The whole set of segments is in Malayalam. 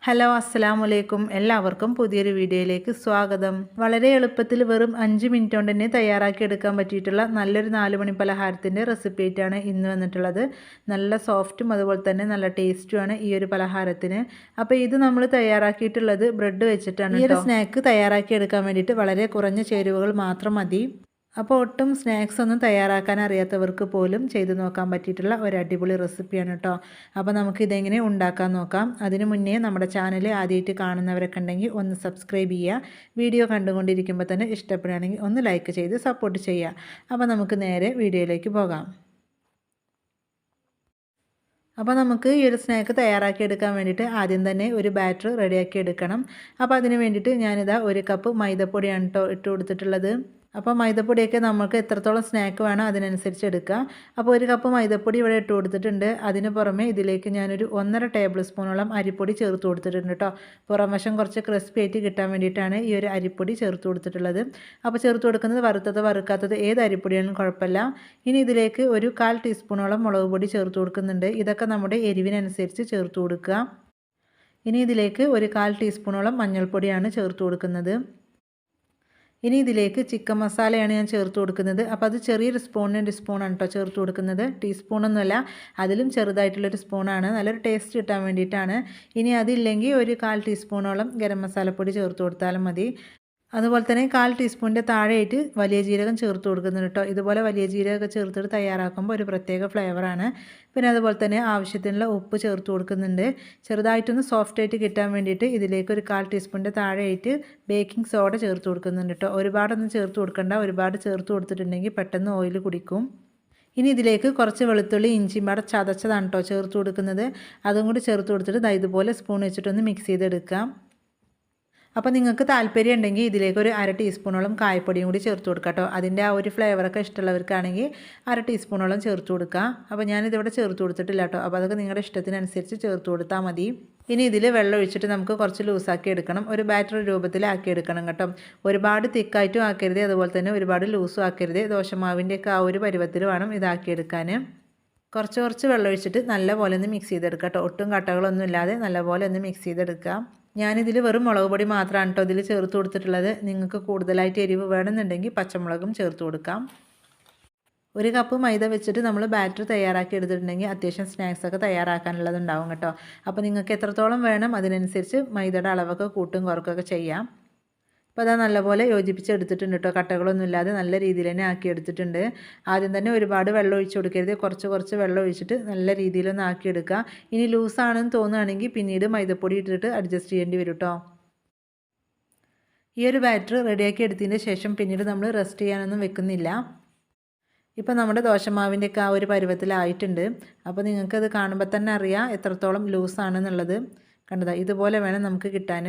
ഹലോ അസ്സലാമു അലൈക്കും. എല്ലാവർക്കും പുതിയൊരു വീഡിയോയിലേക്ക് സ്വാഗതം. വളരെ എളുപ്പത്തിൽ വെറും 5 മിനിറ്റ് കൊണ്ട് തന്നെ തയ്യാറാക്കി എടുക്കാൻ പറ്റിയിട്ടുള്ള നല്ലൊരു 4 മണി പലഹാരത്തിൻ്റെ റെസിപ്പി ആയിട്ടാണ് ഇന്ന് വന്നിട്ടുള്ളത്. നല്ല സോഫ്റ്റും അതുപോലെ തന്നെ നല്ല ടേസ്റ്റുമാണ് ഈ ഒരു പലഹാരത്തിന്. അപ്പോൾ ഇത് നമ്മൾ തയ്യാറാക്കിയിട്ടുള്ളത് ബ്രെഡ് വെച്ചിട്ടാണ്. ഈ ഒരു സ്നാക്ക് തയ്യാറാക്കി എടുക്കാൻ വേണ്ടിയിട്ട് വളരെ കുറഞ്ഞ ചേരുവകൾ മാത്രം മതി. അപ്പോൾ ഒട്ടും സ്നാക്സ് ഒന്നും തയ്യാറാക്കാൻ അറിയാത്തവർക്ക് പോലും ചെയ്ത് നോക്കാൻ പറ്റിയിട്ടുള്ള ഒരു അടിപൊളി റെസിപ്പിയാണ് കേട്ടോ. അപ്പോൾ നമുക്കിതെങ്ങനെ ഉണ്ടാക്കാൻ നോക്കാം. അതിന് മുന്നേ നമ്മുടെ ചാനൽ ആദ്യമായിട്ട് കാണുന്നവരൊക്കെ ഉണ്ടെങ്കിൽ ഒന്ന് സബ്സ്ക്രൈബ് ചെയ്യുക. വീഡിയോ കണ്ടുകൊണ്ടിരിക്കുമ്പോൾ തന്നെ ഇഷ്ടപ്പെടുകയാണെങ്കിൽ ഒന്ന് ലൈക്ക് ചെയ്ത് സപ്പോർട്ട് ചെയ്യുക. അപ്പോൾ നമുക്ക് നേരെ വീഡിയോയിലേക്ക് പോകാം. അപ്പോൾ നമുക്ക് ഈ ഒരു സ്നാക്ക് തയ്യാറാക്കി എടുക്കാൻ വേണ്ടിയിട്ട് ആദ്യം തന്നെ ഒരു ബാറ്റർ റെഡിയാക്കി എടുക്കണം. അപ്പോൾ അതിന് വേണ്ടിയിട്ട് ഞാനിതാ 1 കപ്പ് മൈദപ്പൊടിയാണ് കേട്ടോ ഇട്ട് കൊടുത്തിട്ടുള്ളത്. അപ്പോൾ മൈദപ്പൊടിയൊക്കെ നമുക്ക് എത്രത്തോളം സ്നാക്ക് വേണം അതിനനുസരിച്ച് എടുക്കുക. അപ്പോൾ 1 കപ്പ് മൈദപ്പൊടി ഇവിടെ ഇട്ട് കൊടുത്തിട്ടുണ്ട്. അതിന് പുറമെ ഇതിലേക്ക് ഞാനൊരു 1.5 ടേബിൾ സ്പൂണോളം അരിപ്പൊടി ചേർത്ത് കൊടുത്തിട്ടുണ്ട് കേട്ടോ. പുറം വശം കുറച്ച് ക്രിസ്പി ആയിട്ട് കിട്ടാൻ വേണ്ടിയിട്ടാണ് ഈ ഒരു അരിപ്പൊടി ചേർത്ത് കൊടുത്തിട്ടുള്ളത്. അപ്പോൾ ചേർത്ത് കൊടുക്കുന്നത് വറുത്തത് വറുക്കാത്തത് ഏത് അരിപ്പൊടിയാണെങ്കിലും കുഴപ്പമില്ല. ഇനി ഇതിലേക്ക് ഒരു 1/4 ടീസ്പൂണോളം മുളക് പൊടി ചേർത്ത് കൊടുക്കുന്നുണ്ട്. ഇതൊക്കെ നമ്മുടെ എരിവിനനുസരിച്ച് ചേർത്ത് കൊടുക്കുക. ഇനി ഇതിലേക്ക് ഒരു 1/4 ടീസ്പൂണോളം മഞ്ഞൾപ്പൊടിയാണ് ചേർത്ത് കൊടുക്കുന്നത്. ഇനി ഇതിലേക്ക് ചിക്കൻ മസാലയാണ് ഞാൻ ചേർത്ത് കൊടുക്കുന്നത്. അപ്പോൾ അത് ചെറിയൊരു സ്പൂണിന് 1 സ്പൂണാണ് കേട്ടോ ചേർത്ത് കൊടുക്കുന്നത്. ടീസ്പൂണൊന്നുമല്ല, അതിലും ചെറുതായിട്ടുള്ളൊരു സ്പൂണാണ്. നല്ലൊരു ടേസ്റ്റ് കിട്ടാൻ വേണ്ടിയിട്ടാണ്. ഇനി അതില്ലെങ്കിൽ ഒരു 1/4 ടീസ്പൂണോളം ഗരം മസാലപ്പൊടി ചേർത്ത് കൊടുത്താലും മതി. അതുപോലെ തന്നെ 1/4 ടീസ്പൂണിൻ്റെ താഴെയായിട്ട് വലിയ ജീരകം ചേർത്ത് കൊടുക്കുന്നുണ്ട് കേട്ടോ. ഇതുപോലെ വലിയ ജീരകമൊക്കെ ചേർത്തിട്ട് തയ്യാറാക്കുമ്പോൾ ഒരു പ്രത്യേക ഫ്ലേവറാണ്. പിന്നെ അതുപോലെ തന്നെ ആവശ്യത്തിനുള്ള ഉപ്പ് ചേർത്ത് കൊടുക്കുന്നുണ്ട്. ചെറുതായിട്ടൊന്ന് സോഫ്റ്റായിട്ട് കിട്ടാൻ വേണ്ടിയിട്ട് ഇതിലേക്ക് ഒരു 1/4 ടീസ്പൂണിൻ്റെ താഴെയായിട്ട് ബേക്കിംഗ് സോഡ ചേർത്ത് കൊടുക്കുന്നുണ്ട് കേട്ടോ. ഒരുപാടൊന്നും ചേർത്ത് കൊടുക്കണ്ട. ഒരുപാട് ചേർത്ത് കൊടുത്തിട്ടുണ്ടെങ്കിൽ പെട്ടെന്ന് ഓയിൽ കുടിക്കും. ഇനി ഇതിലേക്ക് കുറച്ച് വെളുത്തുള്ളി ഇഞ്ചിയും പാടെ ചതച്ചതാണ് കേട്ടോ ചേർത്ത് കൊടുക്കുന്നത്. അതും കൂടി ചേർത്ത് കൊടുത്തിട്ട് ഇതുപോലെ സ്പൂൺ വെച്ചിട്ടൊന്ന് മിക്സ് ചെയ്തെടുക്കാം. അപ്പോൾ നിങ്ങൾക്ക് താല്പര്യം ഉണ്ടെങ്കിൽ ഇതിലേക്ക് ഒരു 1/2 ടീസ്പൂണോളം കായപ്പൊടിയും കൂടി ചേർത്ത് കൊടുക്കുക കേട്ടോ. അതിൻ്റെ ആ ഒരു ഫ്ലേവറൊക്കെ ഇഷ്ടമുള്ളവർക്കാണെങ്കിൽ 1/2 ടീസ്പൂണോളം ചേർത്ത് കൊടുക്കുക. അപ്പോൾ ഞാനിതിവിടെ ചേർത്ത് കൊടുത്തിട്ടില്ല കേട്ടോ. അപ്പോൾ അതൊക്കെ നിങ്ങളുടെ ഇഷ്ടത്തിനനുസരിച്ച് ചേർത്ത് കൊടുത്താൽ മതി. ഇനി ഇതിൽ വെള്ളം ഒഴിച്ചിട്ട് നമുക്ക് കുറച്ച് ലൂസാക്കി എടുക്കണം. ഒരു ബാറ്റർ രൂപത്തിലാക്കി എടുക്കണം കേട്ടോ. ഒരുപാട് തിക്കായിട്ടും ആക്കരുത്, അതുപോലെ തന്നെ ഒരുപാട് ലൂസും ആക്കരുത്. ദോശമാവിൻ്റെയൊക്കെ ആ ഒരു പരുവത്തിൽ വേണം ഇതാക്കിയെടുക്കാൻ. കുറച്ച് വെള്ളം ഒഴിച്ചിട്ട് നല്ലപോലെ ഒന്ന് മിക്സ് ചെയ്തെടുക്കുക കേട്ടോ. ഒട്ടും കട്ടകളൊന്നും ഇല്ലാതെ നല്ലപോലെ ഒന്ന് മിക്സ് ചെയ്തെടുക്കുക. ഞാനിതിൽ വെറും മുളക് പൊടി മാത്രമാണ് കേട്ടോ ഇതിൽ ചേർത്ത് കൊടുത്തിട്ടുള്ളത്. നിങ്ങൾക്ക് കൂടുതലായിട്ട് എരിവ് വേണമെന്നുണ്ടെങ്കിൽ പച്ചമുളകും ചേർത്ത് കൊടുക്കാം. 1 കപ്പ് മൈദ വെച്ചിട്ട് നമ്മൾ ബാറ്റർ തയ്യാറാക്കി എടുത്തിട്ടുണ്ടെങ്കിൽ അത്യാവശ്യം സ്നാക്സൊക്കെ തയ്യാറാക്കാനുള്ളത് ഉണ്ടാവും കേട്ടോ. അപ്പോൾ നിങ്ങൾക്ക് എത്രത്തോളം വേണം അതിനനുസരിച്ച് മൈദയുടെ അളവൊക്കെ കൂട്ടും കുറക്കൊക്കെ ചെയ്യാം. അപ്പോൾ അത് നല്ലപോലെ യോജിപ്പിച്ചെടുത്തിട്ടുണ്ട് കേട്ടോ. കട്ടകളൊന്നും ഇല്ലാതെ നല്ല രീതിയിൽ തന്നെ ആക്കിയെടുത്തിട്ടുണ്ട്. ആദ്യം തന്നെ ഒരുപാട് വെള്ളം ഒഴിച്ച് കൊടുക്കരുത്. കുറച്ച് വെള്ളം ഒഴിച്ചിട്ട് നല്ല രീതിയിലൊന്ന് ആക്കിയെടുക്കുക. ഇനി ലൂസാണെന്ന് തോന്നുകയാണെങ്കിൽ പിന്നീട് മൈദപ്പൊടി ഇട്ടിട്ട് അഡ്ജസ്റ്റ് ചെയ്യേണ്ടി വരും കേട്ടോ. ഈ ഒരു ബാറ്റർ റെഡിയാക്കി എടുത്തതിന് ശേഷം പിന്നീട് നമ്മൾ റെസ്റ്റ് ചെയ്യാനൊന്നും വെക്കുന്നില്ല. ഇപ്പോൾ നമ്മുടെ ദോശമാവിൻ്റെയൊക്കെ ആ ഒരു പരുവത്തിലായിട്ടുണ്ട്. അപ്പോൾ നിങ്ങൾക്കത് കാണുമ്പോൾ തന്നെ അറിയാം എത്രത്തോളം ലൂസാണെന്നുള്ളത്. കണ്ടതാ, ഇതുപോലെ വേണം നമുക്ക് കിട്ടാൻ.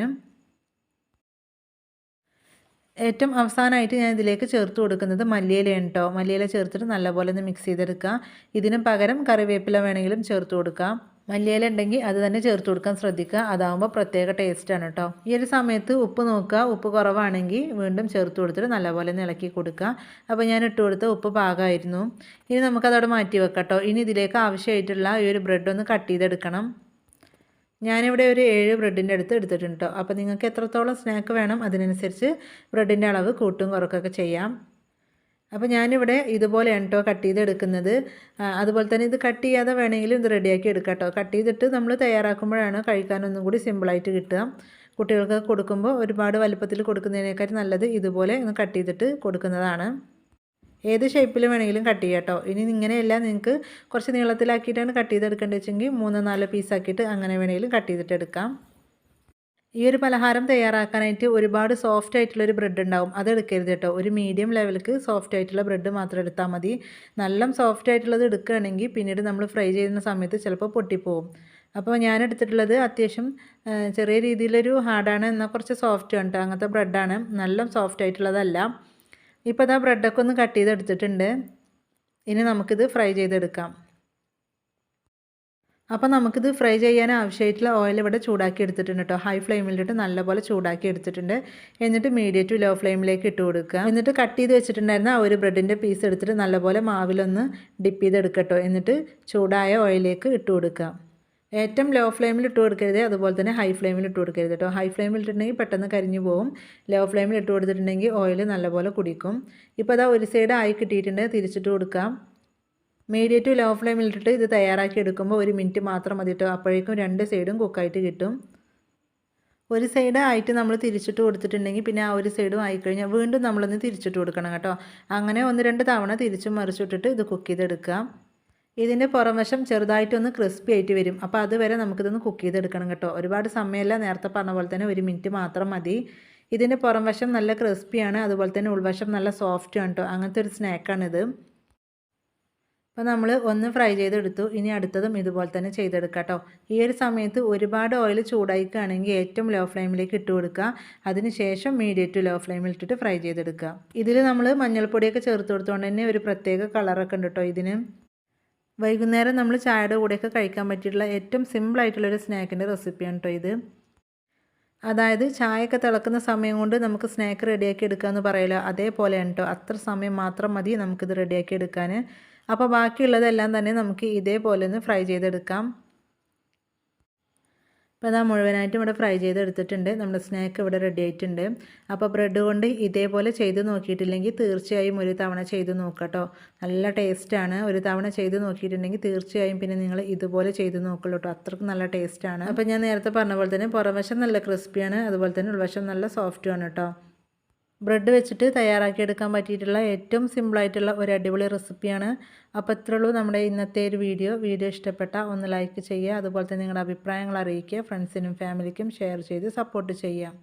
ഏറ്റവും അവസാനമായിട്ട് ഞാൻ ഇതിലേക്ക് ചേർത്ത് കൊടുക്കുന്നത് മല്ലിയിലയാണ് കേട്ടോ. മല്ലിയില ചേർത്തിട്ട് നല്ലപോലെ ഒന്ന് മിക്സ് ചെയ്തെടുക്കുക. ഇതിന് പകരം കറിവേപ്പില വേണമെങ്കിലും ചേർത്ത് കൊടുക്കാം. മല്ലിയില ഉണ്ടെങ്കിൽ അത് തന്നെ ചേർത്ത് കൊടുക്കാൻ ശ്രദ്ധിക്കുക. അതാകുമ്പോൾ പ്രത്യേക ടേസ്റ്റാണ് കേട്ടോ. ഈ ഒരു സമയത്ത് ഉപ്പ് നോക്കുക. ഉപ്പ് കുറവാണെങ്കിൽ വീണ്ടും ചേർത്ത് കൊടുത്തിട്ട് നല്ലപോലെ ഒന്ന് ഇളക്കി കൊടുക്കുക. അപ്പോൾ ഞാൻ ഇട്ട് കൊടുത്ത ഉപ്പ് പാകമായിരുന്നു. ഇനി നമുക്കതവിടെ മാറ്റി വെക്കാം കേട്ടോ. ഇനി ഇതിലേക്ക് ആവശ്യമായിട്ടുള്ള ഈ ഒരു ബ്രെഡ് ഒന്ന് കട്ട് ചെയ്തെടുക്കണം. ഞാനിവിടെ ഒരു 7 ബ്രെഡിൻ്റെ അടുത്ത് എടുത്തിട്ടുണ്ട് കേട്ടോ. അപ്പോൾ നിങ്ങൾക്ക് എത്രത്തോളം സ്നാക്ക് വേണം അതിനനുസരിച്ച് ബ്രെഡിൻ്റെ അളവ് കൂട്ടും കുറക്കൊക്കെ ചെയ്യാം. അപ്പോൾ ഞാനിവിടെ ഇതുപോലെയാണ് കേട്ടോ കട്ട് ചെയ്തെടുക്കുന്നത്. അതുപോലെ തന്നെ ഇത് കട്ട് ചെയ്യാതെ വേണമെങ്കിലും ഇത് റെഡിയാക്കി എടുക്കാം കേട്ടോ. കട്ട് ചെയ്തിട്ട് നമ്മൾ തയ്യാറാക്കുമ്പോഴാണ് കഴിക്കാനൊന്നും കൂടി സിമ്പിളായിട്ട് കിട്ടുക. കുട്ടികൾക്ക് കൊടുക്കുമ്പോൾ ഒരുപാട് വലുപ്പത്തിൽ കൊടുക്കുന്നതിനേക്കാൾ നല്ലത് ഇതുപോലെ ഒന്ന് കട്ട് ചെയ്തിട്ട് കൊടുക്കുന്നതാണ്. ഏത് ഷേപ്പിൽ വേണമെങ്കിലും കട്ട് ചെയ്യാം കേട്ടോ. ഇനി ഇങ്ങനെയല്ല, നിങ്ങൾക്ക് കുറച്ച് നീളത്തിലാക്കിയിട്ടാണ് കട്ട് ചെയ്തെടുക്കേണ്ടത് വെച്ചെങ്കിൽ 3-4 പീസാക്കിയിട്ട് അങ്ങനെ വേണമെങ്കിലും കട്ട് ചെയ്തിട്ട് എടുക്കാം. ഈ ഒരു പലഹാരം തയ്യാറാക്കാനായിട്ട് ഒരുപാട് സോഫ്റ്റ് ആയിട്ടുള്ളൊരു ബ്രെഡ് ഉണ്ടാവും. അത് എടുക്കരുത് കേട്ടോ. ഒരു മീഡിയം ലെവലിലേക്ക് സോഫ്റ്റ് ആയിട്ടുള്ള ബ്രെഡ് മാത്രം എടുത്താൽ മതി. നല്ല സോഫ്റ്റ് ആയിട്ടുള്ളത് എടുക്കുകയാണെങ്കിൽ പിന്നീട് നമ്മൾ ഫ്രൈ ചെയ്യുന്ന സമയത്ത് ചിലപ്പോൾ പൊട്ടിപ്പോവും. അപ്പോൾ ഞാൻ എടുത്തിട്ടുള്ളത് അത്യാവശ്യം ചെറിയ രീതിയിലൊരു ഹാർഡാണ്, എന്നാൽ കുറച്ച് സോഫ്റ്റ് ആണ് കേട്ടോ. അങ്ങനത്തെ ബ്രെഡാണ്. നല്ല സോഫ്റ്റ് ആയിട്ടുള്ളതല്ല. ഇപ്പോൾ ഇതാ ബ്രെഡൊക്കെ ഒന്ന് കട്ട് ചെയ്തെടുത്തിട്ടുണ്ട്. ഇനി നമുക്കിത് ഫ്രൈ ചെയ്തെടുക്കാം. അപ്പോൾ നമുക്കിത് ഫ്രൈ ചെയ്യാൻ ആവശ്യമായിട്ടുള്ള ഓയിൽ ഇവിടെ ചൂടാക്കി എടുത്തിട്ടുണ്ട് കേട്ടോ. ഹൈ ഫ്ലെയിമിലിട്ട് നല്ലപോലെ ചൂടാക്കി എടുത്തിട്ടുണ്ട്. എന്നിട്ട് മീഡിയം ടു ലോ ഫ്ലെയിമിലേക്ക് ഇട്ട് കൊടുക്കുക. എന്നിട്ട് കട്ട് ചെയ്ത് വെച്ചിട്ടുണ്ടായിരുന്ന ആ ഒരു ബ്രെഡിൻ്റെ പീസ് എടുത്തിട്ട് നല്ലപോലെ മാവിലൊന്ന് ഡിപ്പ് ചെയ്തെടുക്കുക കേട്ടോ. എന്നിട്ട് ചൂടായ ഓയിലേക്ക് ഇട്ട് കൊടുക്കുക. ഏറ്റവും ലോ ഫ്ലെയിമിൽ ഇട്ട് കൊടുക്കരുത്, അതുപോലെ തന്നെ ഹൈ ഫ്ലെയിമിൽ ഇട്ട് കൊടുക്കരുത് കേട്ടോ. ഹൈ ഫ്ലെയിമിൽ ഇട്ടിട്ടുണ്ടെങ്കിൽ പെട്ടെന്ന് കരിഞ്ഞു പോകും. ലോ ഫ്ലെയിമിൽ ഇട്ട് കൊടുത്തിട്ടുണ്ടെങ്കിൽ ഓയിൽ നല്ലപോലെ കുടിക്കും. ഇപ്പോൾ അതാ ഒരു സൈഡ് ആയി കിട്ടിയിട്ടുണ്ട്, തിരിച്ചിട്ട് കൊടുക്കാം. മീഡിയം ടു ലോ ഫ്ലെയിമിൽ ഇട്ടിട്ട് ഇത് തയ്യാറാക്കി എടുക്കുമ്പോൾ 1 മിനിറ്റ് മാത്രം മതി കേട്ടോ. അപ്പോഴേക്കും 2 സൈഡും കുക്കായിട്ട് കിട്ടും. ഒരു സൈഡ് ആയിട്ട് നമ്മൾ തിരിച്ചിട്ട് കൊടുത്തിട്ടുണ്ടെങ്കിൽ പിന്നെ ആ ഒരു സൈഡും ആയിക്കഴിഞ്ഞാൽ വീണ്ടും നമ്മളൊന്ന് തിരിച്ചിട്ട് കൊടുക്കണം കേട്ടോ. അങ്ങനെ 1-2 തവണ തിരിച്ചും മറിച്ചിട്ടിട്ട് ഇത് കുക്ക് ചെയ്തെടുക്കാം. ഇതിൻ്റെ പുറംവശം ചെറുതായിട്ടൊന്ന് ക്രിസ്പി ആയിട്ട് വരും. അപ്പോൾ അതുവരെ നമുക്കിതൊന്ന് കുക്ക് ചെയ്തെടുക്കണം കേട്ടോ. ഒരുപാട് സമയമല്ല, നേരത്തെ പറഞ്ഞ പോലെ തന്നെ 1 മിനിറ്റ് മാത്രം മതി. ഇതിൻ്റെ പുറംവശം നല്ല ക്രിസ്പിയാണ്, അതുപോലെ തന്നെ ഉൾവശം നല്ല സോഫ്റ്റ് ആണ് കേട്ടോ. അങ്ങനത്തെ ഒരു സ്നാക്കാണിത്. അപ്പോൾ നമ്മൾ ഒന്ന് ഫ്രൈ ചെയ്തെടുത്തു. ഇനി അടുത്തതും ഇതുപോലെ തന്നെ ചെയ്തെടുക്കാം കേട്ടോ. ഈ ഒരു സമയത്ത് ഒരുപാട് ഓയിൽ ചൂടായിക്കുകയാണെങ്കിൽ ഏറ്റവും ലോ ഫ്ലെയിമിലേക്ക് ഇട്ട് കൊടുക്കുക. അതിനുശേഷം മീഡിയം ടു ലോ ഫ്ലെയിമിൽ ഇട്ടിട്ട് ഫ്രൈ ചെയ്തെടുക്കുക. ഇതിൽ നമ്മൾ മഞ്ഞൾപ്പൊടിയൊക്കെ ചേർത്ത് കൊടുത്തുകൊണ്ട് തന്നെ ഒരു പ്രത്യേക കളറൊക്കെ ഉണ്ട് കേട്ടോ ഇതിന്. വൈകുന്നേരം നമ്മൾ ചായയുടെ കൂടെയൊക്കെ കഴിക്കാൻ പറ്റിയിട്ടുള്ള ഏറ്റവും സിമ്പിളായിട്ടുള്ളൊരു സ്നാക്കിൻ്റെ റെസിപ്പിയാണ് കേട്ടോ ഇത്. അതായത് ചായയൊക്കെ തിളക്കുന്ന സമയം കൊണ്ട് നമുക്ക് സ്നാക്ക് റെഡിയാക്കി എടുക്കാമെന്ന് പറയില്ല, അതേപോലെയാണ് കേട്ടോ. അത്ര സമയം മാത്രം മതി നമുക്കിത് റെഡിയാക്കി എടുക്കാൻ. അപ്പോൾ ബാക്കിയുള്ളതെല്ലാം തന്നെ നമുക്ക് ഇതേപോലെ ഒന്ന് ഫ്രൈ ചെയ്തെടുക്കാം. അപ്പോൾ അതാ മുഴുവനായിട്ടും ഇവിടെ ഫ്രൈ ചെയ്തെടുത്തിട്ടുണ്ട്. നമ്മുടെ സ്നാക്ക് ഇവിടെ റെഡി ആയിട്ടുണ്ട്. അപ്പോൾ ബ്രെഡ് കൊണ്ട് ഇതേപോലെ ചെയ്ത് നോക്കിയിട്ടില്ലെങ്കിൽ തീർച്ചയായും ഒരു തവണ ചെയ്ത് നോക്കുക കേട്ടോ. നല്ല ടേസ്റ്റാണ്. ഒരു തവണ ചെയ്ത് നോക്കിയിട്ടുണ്ടെങ്കിൽ തീർച്ചയായും പിന്നെ നിങ്ങൾ ഇതുപോലെ ചെയ്ത് നോക്കുള്ളൂ കേട്ടോ. അത്രയ്ക്ക് നല്ല ടേസ്റ്റാണ്. അപ്പോൾ ഞാൻ നേരത്തെ പറഞ്ഞ പോലെ തന്നെ പുറംവശം നല്ല ക്രിസ്പിയാണ്, അതുപോലെ തന്നെ ഉൾവശം നല്ല സോഫ്റ്റുമാണ് കേട്ടോ. ബ്രെഡ് വെച്ചിട്ട് തയ്യാറാക്കിയെടുക്കാൻ പറ്റിയിട്ടുള്ള ഏറ്റവും സിമ്പിളായിട്ടുള്ള ഒരു അടിപൊളി റെസിപ്പിയാണ്. അപ്പോൾ ഇത്രയുള്ളൂ നമ്മുടെ ഇന്നത്തെ ഒരു വീഡിയോ ഇഷ്ടപ്പെട്ടാൽ ഒന്ന് ലൈക്ക് ചെയ്യുക, അതുപോലെ തന്നെ നിങ്ങളുടെ അഭിപ്രായങ്ങൾ അറിയിക്കുക, ഫ്രണ്ട്സിനും ഫാമിലിക്കും ഷെയർ ചെയ്ത് സപ്പോർട്ട് ചെയ്യുക.